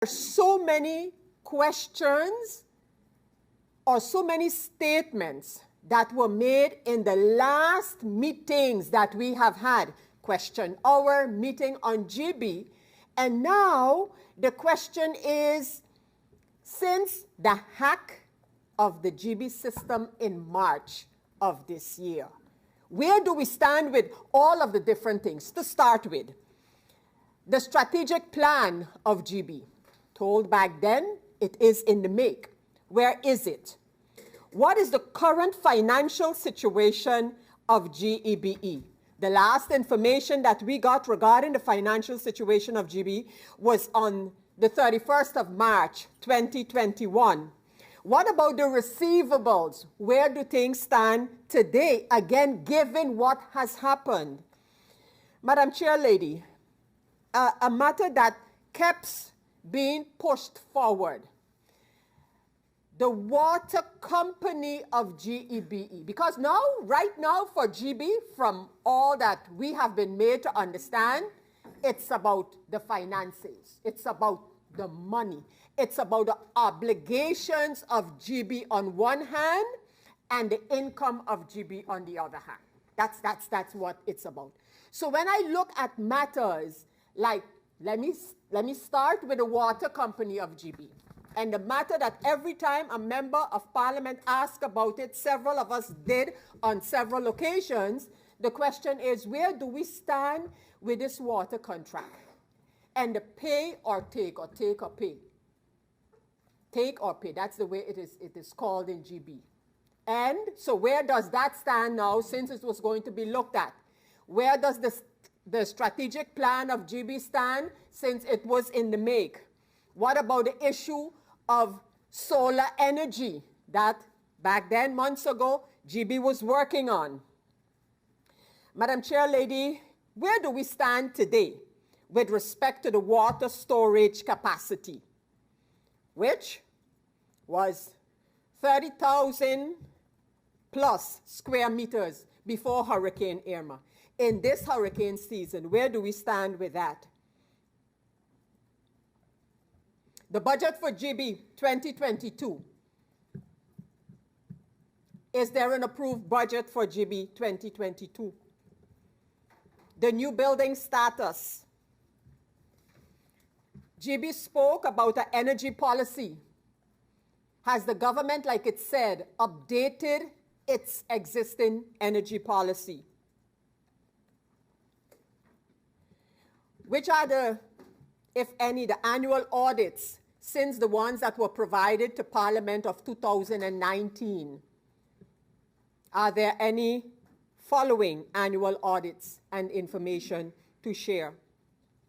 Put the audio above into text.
so many questions or so many statements that were made in the last meetings that we have had, question hour, meeting on G.E.B.E. And now the question is, since the hack of the G.E.B.E. system in March of this year, where do we stand with all of the different things? To start with, the strategic plan of G.E.B.E. Told back then, it is in the make. Where is it? What is the current financial situation of G.E.B.E.? The last information that we got regarding the financial situation of G.E.B.E. was on the 31st of March, 2021. What about the receivables? Where do things stand today, again, given what has happened? Madam Chair Lady, a matter that kept being pushed forward. The water company of G.E.B.E. Because now, right now for G.E.B.E., from all that we have been made to understand, it's about the finances. It's about the money. It's about the obligations of G.E.B.E. on one hand and the income of G.E.B.E. on the other hand. That's what it's about. So when I look at matters like, let me start with the water company of G.E.B.E. And the matter that every time a member of parliament asks about it, several of us did on several occasions, the question is, where do we stand with this water contract? And the pay or take, or take or pay. Take or pay, that's the way it is called in G.E.B.E. And so where does that stand now, since it was going to be looked at? Where does the strategic plan of G.E.B.E. stand, since it was in the make? What about the issue of solar energy that back then, months ago, G.E.B.E. was working on? Madam Chair Lady, where do we stand today with respect to the water storage capacity, which was 30,000 plus square meters before Hurricane Irma? In this hurricane season, where do we stand with that? The budget for G.E.B.E. 2022. Is there an approved budget for G.E.B.E. 2022? The new building status. G.E.B.E. spoke about an energy policy. Has the government, like it said, updated its existing energy policy? Which are the, if any, the annual audits since the ones that were provided to Parliament of 2019? Are there any following annual audits and information to share?